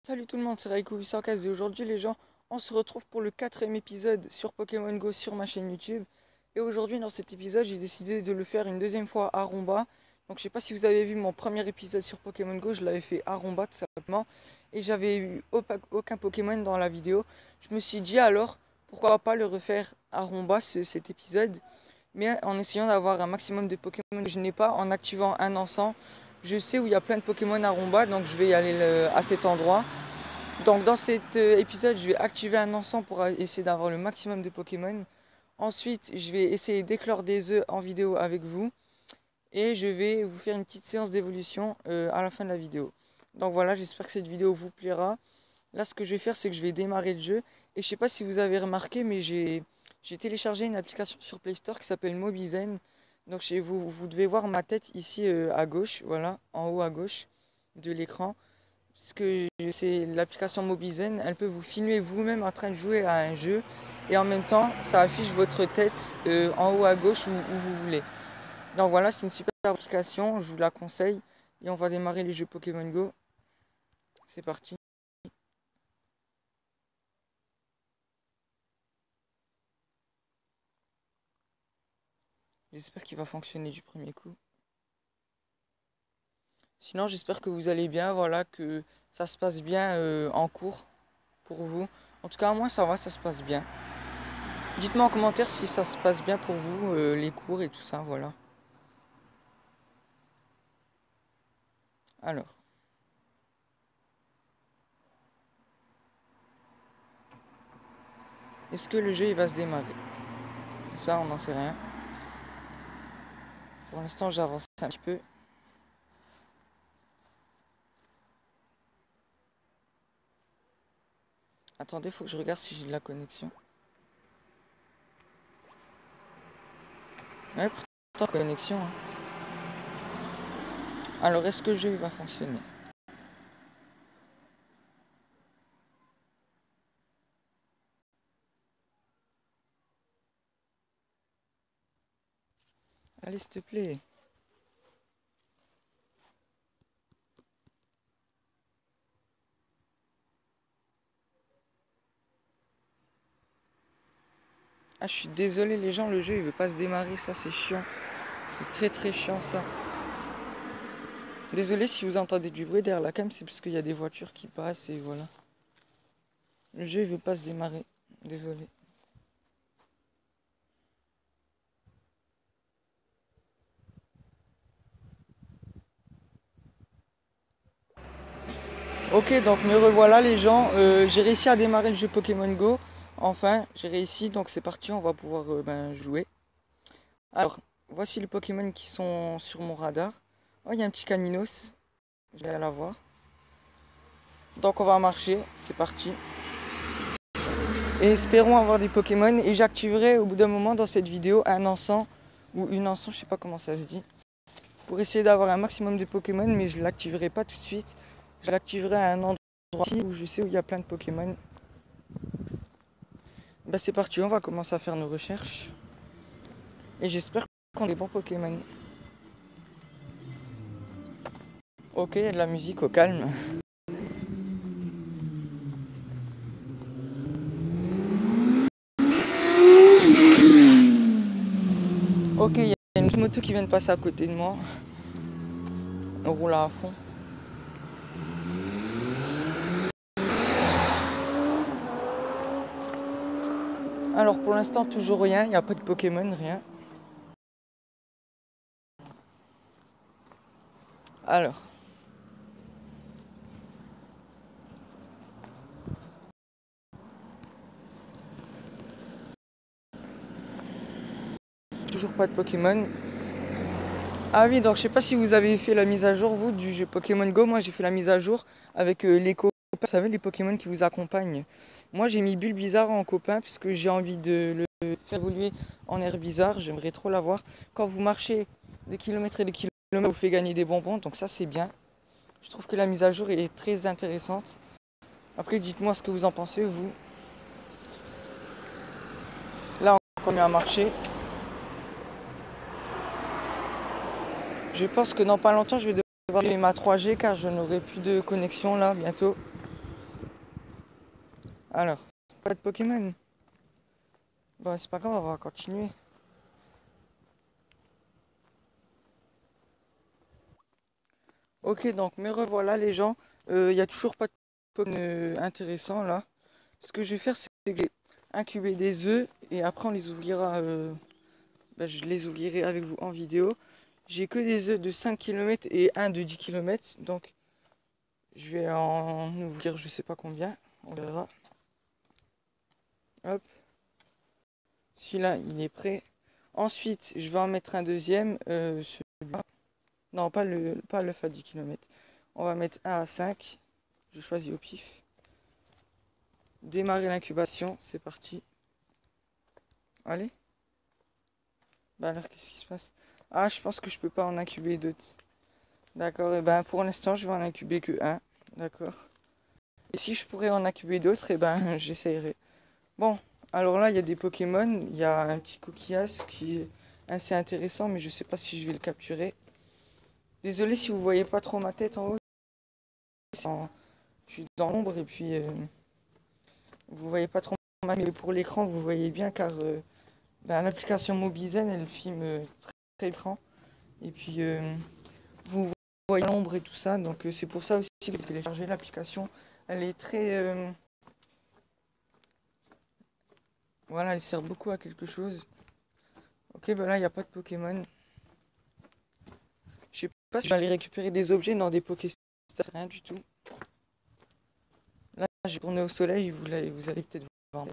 Salut tout le monde, c'est Raiko815 et aujourd'hui les gens, on se retrouve pour le 4e épisode sur Pokémon Go sur ma chaîne YouTube. Et aujourd'hui dans cet épisode, j'ai décidé de le faire une deuxième fois à Romba. Donc je sais pas si vous avez vu mon premier épisode sur Pokémon Go, je l'avais fait à Romba tout simplement. Et j'avais eu aucun Pokémon dans la vidéo. Je me suis dit alors, pourquoi pas le refaire à Romba cet épisode. Mais en essayant d'avoir un maximum de Pokémon que je n'ai pas, en activant un encens. Je sais où il y a plein de Pokémon à Romba, donc je vais y aller à cet endroit. Donc dans cet épisode, je vais activer un encens pour essayer d'avoir le maximum de Pokémon. Ensuite, je vais essayer d'éclore des œufs en vidéo avec vous. Et je vais vous faire une petite séance d'évolution à la fin de la vidéo. Donc voilà, j'espère que cette vidéo vous plaira. Là, ce que je vais faire, c'est que je vais démarrer le jeu. Et je sais pas si vous avez remarqué, mais j'ai téléchargé une application sur Play Store qui s'appelle Mobizen. Donc vous devez voir ma tête ici à gauche, voilà, en haut à gauche de l'écran. Puisque c'est l'application Mobizen, elle peut vous filmer vous-même en train de jouer à un jeu. Et en même temps, ça affiche votre tête en haut à gauche où vous voulez. Donc voilà, c'est une super application, je vous la conseille. Et on va démarrer les jeux Pokémon Go. C'est parti. J'espère qu'il va fonctionner du premier coup. Sinon, j'espère que vous allez bien, voilà, que ça se passe bien en cours pour vous. En tout cas, moi, ça va, ça se passe bien. Dites-moi en commentaire si ça se passe bien pour vous, les cours et tout ça, voilà. Alors. Est-ce que le jeu il va se démarrer? Ça, on n'en sait rien. Pour l'instant, j'avance un petit peu. Attendez, faut que je regarde si j'ai de la connexion. Ouais, pourtant, connexion. Hein. Alors, est-ce que le jeu il va fonctionner? Allez, s'il te plaît. Ah, je suis désolé, les gens, le jeu il veut pas se démarrer, ça c'est chiant. C'est très chiant ça. Désolé si vous entendez du bruit derrière la cam, c'est parce qu'il y a des voitures qui passent et voilà. Le jeu il veut pas se démarrer. Désolé. Ok, donc me revoilà les gens. J'ai réussi à démarrer le jeu Pokémon Go. Enfin, j'ai réussi, donc c'est parti, on va pouvoir jouer. Alors, voici les Pokémon qui sont sur mon radar. Oh, il y a un petit Caninos. Je vais aller voir. Donc on va marcher, c'est parti. Et espérons avoir des Pokémon. Et j'activerai au bout d'un moment dans cette vidéo un encens. Ou une encens, je sais pas comment ça se dit. Pour essayer d'avoir un maximum de Pokémon, mais je ne l'activerai pas tout de suite. Je l'activerai à un endroit où je sais où il y a plein de Pokémon. Bah c'est parti, on va commencer à faire nos recherches. Et j'espère qu'on a des bons Pokémon. Ok, il y a de la musique au calme. Ok, il y a une petite moto qui vient de passer à côté de moi. On roule à fond. Alors pour l'instant toujours rien, il n'y a pas de Pokémon, rien. Alors. Toujours pas de Pokémon. Ah oui, donc je sais pas si vous avez fait la mise à jour, vous, du jeu Pokémon Go. Moi, j'ai fait la mise à jour avec les copains. Vous savez, les Pokémon qui vous accompagnent. Moi, j'ai mis Bulbizarre en copain parce que j'ai envie de le faire évoluer en Herbizarre. J'aimerais trop l'avoir. Quand vous marchez des kilomètres et des kilomètres, vous fait gagner des bonbons. Donc ça, c'est bien. Je trouve que la mise à jour est très intéressante. Après, dites-moi ce que vous en pensez, vous. Là, on continue à marcher. Je pense que dans pas longtemps, je vais devoir allumer ma 3G car je n'aurai plus de connexion là bientôt. Alors, pas de Pokémon. Bon, c'est pas grave, on va continuer. Ok, donc me revoilà les gens. Il n'y a toujours pas de Pokémon intéressant là. Ce que je vais faire, c'est que je vais incuber des œufs et après on les ouvrira. Je les ouvrirai avec vous en vidéo. J'ai que des œufs de 5 km et un de 10 km. Donc je vais en ouvrir je sais pas combien. On verra. Hop. Celui-là, il est prêt. Ensuite, je vais en mettre un deuxième. Celui-là. Non, pas l'œuf à 10 km. On va mettre un à 5. Je choisis au pif. Démarrer l'incubation. C'est parti. Allez. Bah alors, qu'est-ce qui se passe? Ah, je pense que je peux pas en incuber d'autres. D'accord, et ben pour l'instant, je vais en incuber que un. D'accord. Et si je pourrais en incuber d'autres, et ben j'essayerai. Bon, alors là, il y a des Pokémon. Il y a un petit coquillage qui est assez intéressant, mais je sais pas si je vais le capturer. Désolé si vous voyez pas trop ma tête en haut. Je suis dans l'ombre et puis vous voyez pas trop mal, mais pour l'écran, vous voyez bien car l'application Mobizen, elle filme très, très écran. Et puis vous voyez l'ombre et tout ça, donc c'est pour ça aussi que j'ai téléchargé l'application. Elle est très... voilà, elle sert beaucoup à quelque chose. Ok, bah là, il n'y a pas de Pokémon. Je sais pas si je vais aller récupérer des objets dans des Pokéstops, rien du tout. Là, j'ai tourné au soleil, vous allez peut-être voir.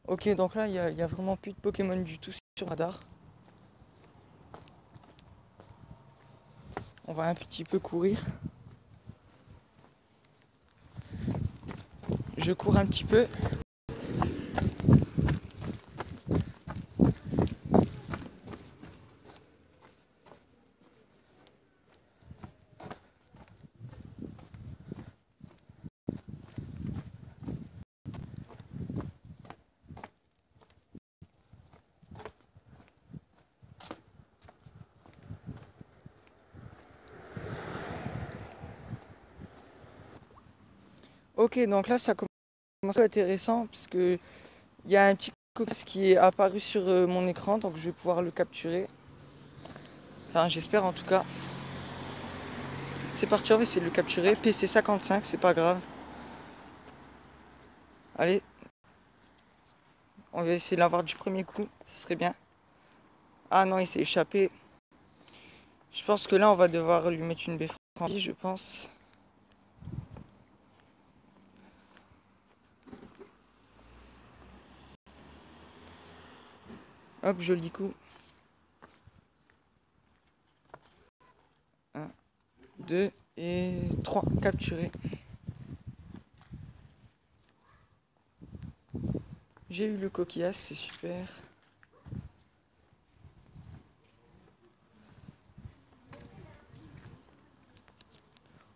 Ok, donc là, il y a vraiment plus de Pokémon du tout sur radar. On va un petit peu courir. Je cours un petit peu. Ok, donc là, ça commence à être intéressant parce que il y a un petit coquillage qui est apparu sur mon écran, donc je vais pouvoir le capturer. Enfin, j'espère en tout cas. C'est parti, on va essayer de le capturer. PC 55, c'est pas grave. Allez, on va essayer de l'avoir du premier coup, ce serait bien. Ah non, il s'est échappé. Je pense que là, on va devoir lui mettre une beffrandie, je pense. Hop, joli coup. 1, 2 et 3, capturé. J'ai eu le coquillage, c'est super.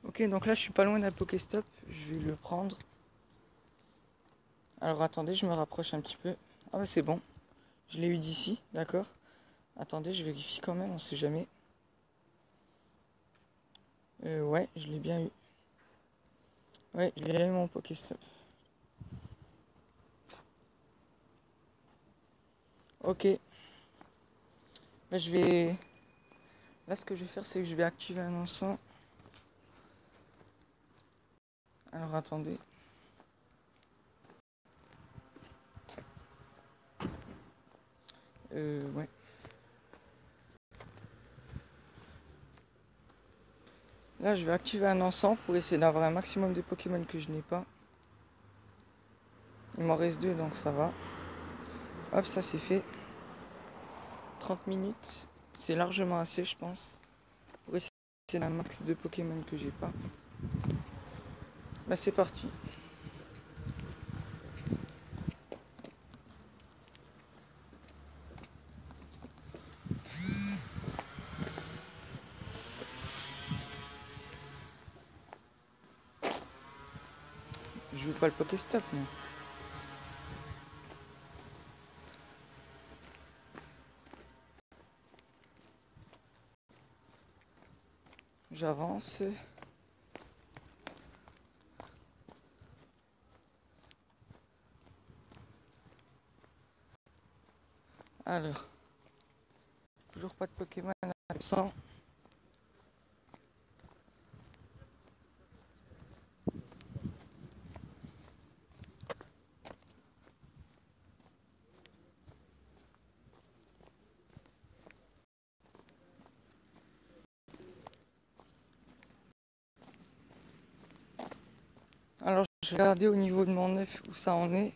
Ok, donc là, je suis pas loin d'un Pokéstop. Je vais le prendre. Alors attendez, je me rapproche un petit peu. Ah bah c'est bon. Je l'ai eu d'ici, d'accord. Attendez, je vérifie quand même, on sait jamais. Ouais, je l'ai bien eu. Ouais, j'ai bien eu mon Pokéstop. Ok. Bah, je vais... Là, ce que je vais faire, c'est que je vais activer un encens. Alors attendez. Ouais. Là, je vais activer un encens pour essayer d'avoir un maximum de Pokémon que je n'ai pas. Il m'en reste 2, donc ça va. Hop, ça c'est fait. 30 minutes. C'est largement assez, je pense. Pour essayer d'un max de Pokémon que j'ai pas. Bah, c'est parti. Je veux pas le Pokéstop, moi. J'avance. Alors, toujours pas de Pokémon absent. Alors, je vais regarder au niveau de mon œuf où ça en est.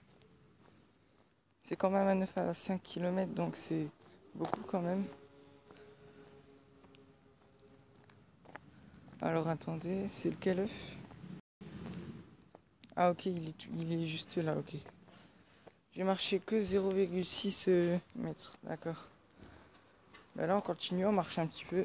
C'est quand même un œuf à 5 km, donc c'est beaucoup quand même. Alors, attendez, c'est lequel œuf? Ah, ok, il est juste là, ok. J'ai marché que 0,6 mètres, d'accord. Ben là, on continue, on marche un petit peu.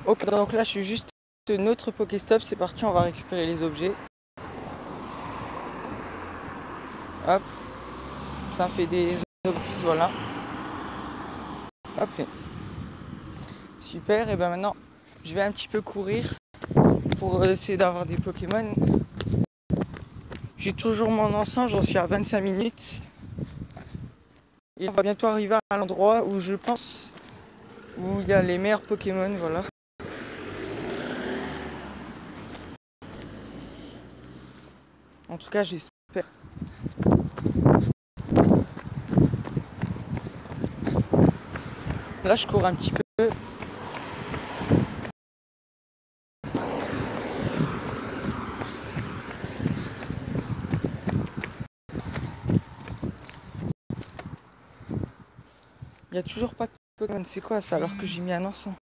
Ok, donc là, je suis juste notre Pokéstop, c'est parti, on va récupérer les objets. Hop, ça fait des opus, voilà. Hop, super, et ben maintenant, je vais un petit peu courir pour essayer d'avoir des Pokémon. J'ai toujours mon encens, j'en suis à 25 minutes. Et on va bientôt arriver à l'endroit où je pense où il y a les meilleurs Pokémon, voilà. En tout cas, j'espère. Là, je cours un petit peu. Il n'y a toujours pas de Pokémon. C'est quoi ça alors que j'ai mis un encens?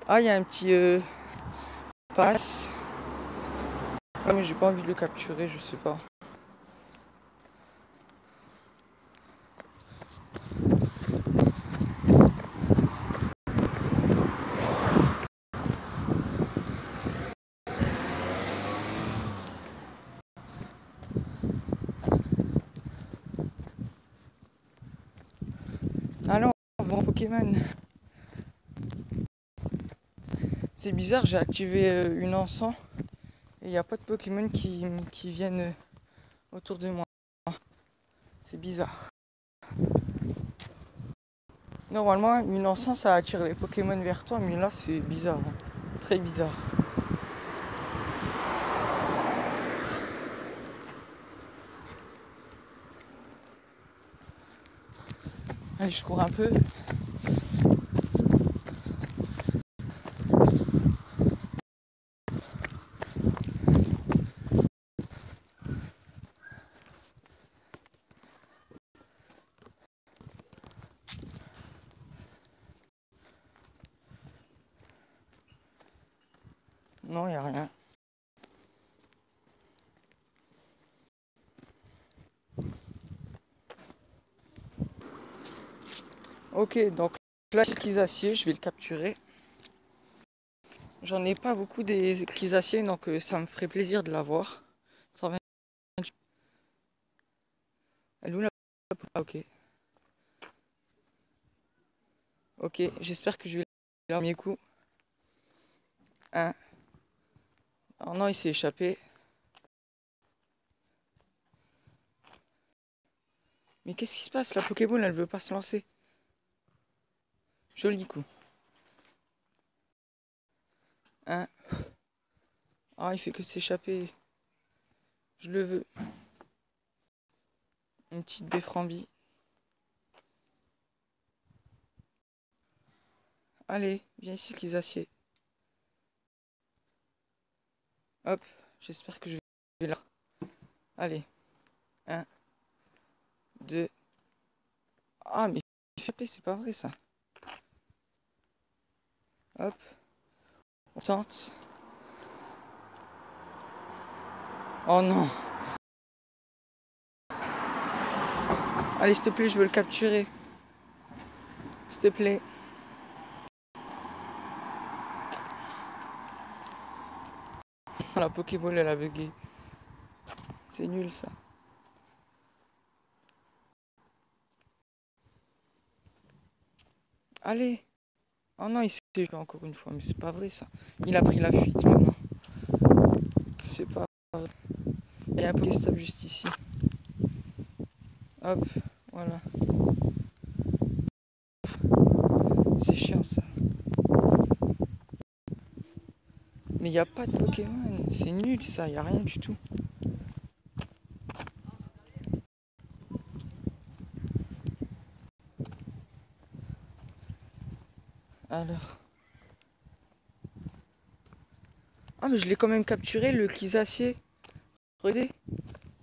Ah, il y a un petit passe. Ah, mais j'ai pas envie de le capturer, je sais pas. Alors, mon Pokémon. C'est bizarre, j'ai activé une encens et il n'y a pas de Pokémon qui viennent autour de moi. C'est bizarre. Normalement, une encens, ça attire les Pokémon vers toi, mais là, c'est bizarre. Hein. Très bizarre. Allez, je cours un peu. Non, il n'y a rien. Ok, donc là, c'est le Clissacier, je vais le capturer. J'en ai pas beaucoup des Clissaciers, donc ça me ferait plaisir de l'avoir. 120. Elle est où la... Ah, ok. Ok, j'espère que je vais le premier coup. Un. Oh non, il s'est échappé. Mais qu'est-ce qui se passe? La Pokéball, elle veut pas se lancer. Joli coup. Un. Ah, il fait que s'échapper. Je le veux. Une petite Befframbie. Allez, viens ici, Clissacier. Hop, j'espère que je vais là. Allez. Un, deux. Ah, mais il fait c'est pas vrai ça. Hop. On tente. Oh non. Allez, s'il te plaît, je veux le capturer. S'il te plaît. La Pokéball, elle a bugué. C'est nul ça. Allez. Oh non, il s'est joué encore une fois, mais c'est pas vrai ça. Il a pris la fuite maintenant. C'est pas vrai. Il y a un Pokéstop juste ici. Hop, voilà. C'est chiant ça. Mais il n'y a pas de Pokémon. C'est nul ça, il n'y a rien du tout. Alors. Ah mais je l'ai quand même capturé, le Crisacier. Regardez.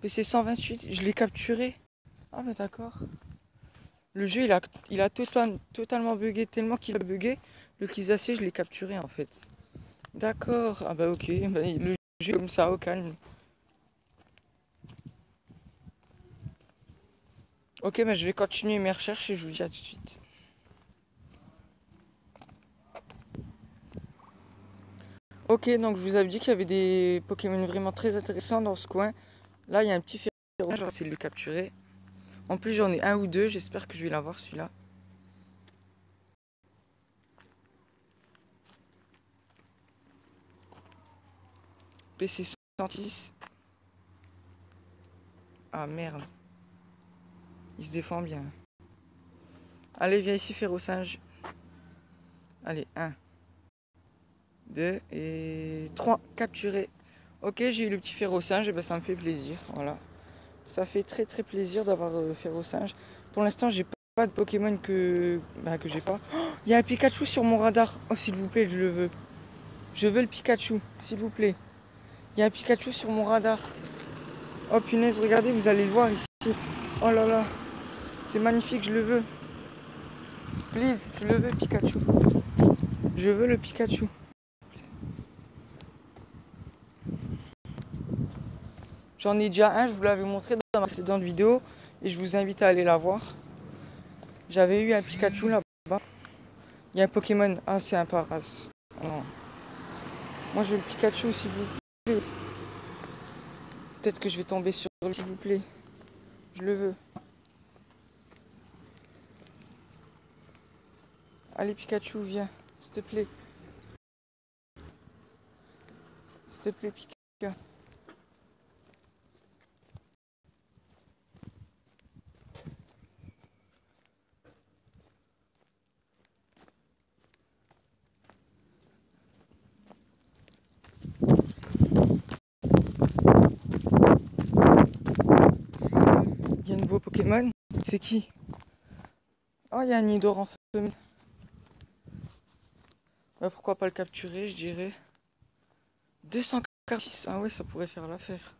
PC 128, je l'ai capturé. Ah bah d'accord. Le jeu il a totalement bugué, tellement qu'il a bugué. Le Crisacier je l'ai capturé en fait. D'accord, ah bah ok, bah, le jeu est comme ça, au calme. Ok, bah je vais continuer mes recherches et je vous dis à tout de suite. Ok, donc je vous avais dit qu'il y avait des Pokémon vraiment très intéressants dans ce coin. Là, il y a un petit ferro, je vais essayer de le capturer. En plus, j'en ai un ou deux, j'espère que je vais l'avoir celui-là. PC 106. Ah merde. Il se défend bien. Allez, viens ici, Ferrosinge. Allez, 1, 2 et 3. Capturé. Ok, j'ai eu le petit Ferrosinge, et ben ça me fait plaisir. Voilà. Ça fait très très plaisir d'avoir Ferrosinge. Pour l'instant, j'ai pas de Pokémon que j'ai pas. Oh, il y a un Pikachu sur mon radar. Oh, s'il vous plaît, je le veux. Je veux le Pikachu, s'il vous plaît. Il y a un Pikachu sur mon radar. Oh punaise, regardez, vous allez le voir ici. Oh là là, c'est magnifique, je le veux. Please, je le veux, Pikachu. Je veux le Pikachu. J'en ai déjà un, je vous l'avais montré dans ma précédente vidéo. Et je vous invite à aller la voir. J'avais eu un Pikachu là-bas. Il y a un Pokémon. Ah, c'est un Paras. Oh non. Moi, je veux le Pikachu, s'il vous plaît. Peut-être que je vais tomber sur lui, s'il vous plaît. Je le veux. Allez, Pikachu, viens. S'il te plaît. S'il te plaît, Pika. Il y a un nouveau Pokémon. C'est qui? Oh, il y a un Nidor en femelle. Bah, pourquoi pas le capturer, je dirais. 246. Ah ouais, ça pourrait faire l'affaire.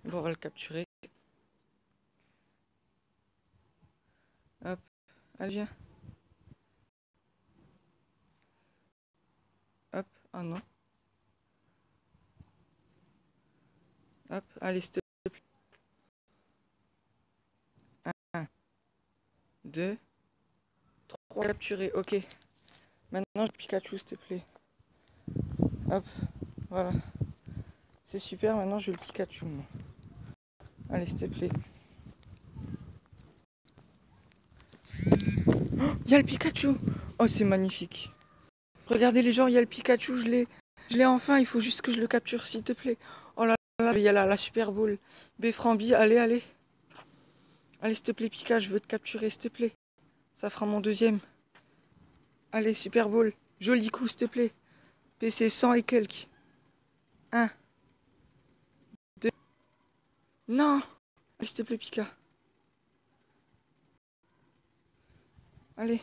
Bon, on va le capturer. Hop. Allez, viens. Hop. Ah non. Hop. Allez, s'il te plaît. 1, 2, 3. Capturé. Ok. Maintenant, je Pikachu, s'il te plaît. Hop. Voilà. C'est super. Maintenant, je veux le Pikachu. Moi. Allez, s'il te plaît. Oh, il y a le Pikachu. Oh, c'est magnifique. Regardez les gens, il y a le Pikachu. Je l'ai enfin. Il faut juste que je le capture, s'il te plaît. Oh là là, il y a la Super Bowl. Bframbi, allez, allez. Allez, s'il te plaît, Pika, je veux te capturer, s'il te plaît. Ça fera mon deuxième. Allez, Super Bowl. Joli coup, s'il te plaît. PC 100 et quelques. 1, 2. Non. Allez, s'il te plaît, Pika. Allez.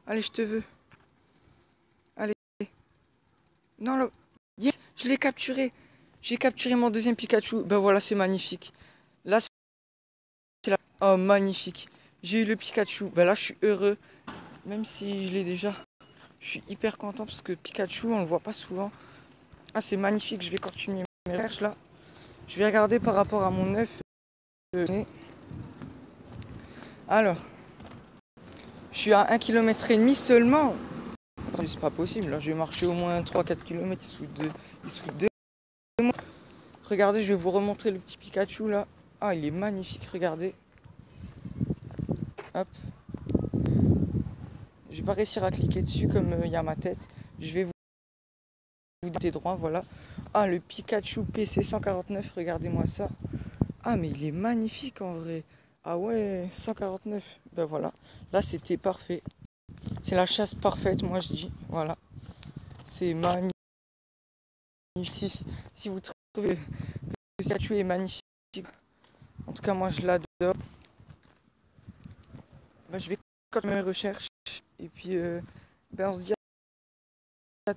Allez, je te veux. Allez. Non, là. Yes, je l'ai capturé. J'ai capturé mon deuxième Pikachu. Ben voilà, c'est magnifique. Là, c'est la... Oh, magnifique. J'ai eu le Pikachu. Ben là, je suis heureux. Même si je l'ai déjà. Je suis hyper content parce que Pikachu, on le voit pas souvent. Ah, c'est magnifique. Je vais continuer mes recherches là. Je vais regarder par rapport à mon œuf. Alors, je suis à 1,5 km seulement. Attendez, c'est pas possible. Là, je vais marcher au moins 3-4 km. Il se fout de moi. Regardez, je vais vous remontrer le petit Pikachu là. Ah, il est magnifique. Regardez. Hop. Je vais pas réussir à cliquer dessus comme il y a ma tête. Je vais vous donner droit, voilà. Ah, le Pikachu PC 149, regardez-moi ça. Ah, mais il est magnifique en vrai. Ah ouais, 149. Ben voilà, là c'était parfait. C'est la chasse parfaite, moi je dis. Voilà, c'est magnifique. Si vous trouvez que ce Pikachu est magnifique, en tout cas moi je l'adore. Ben, je vais continuer mes recherches et puis ben, on se dit à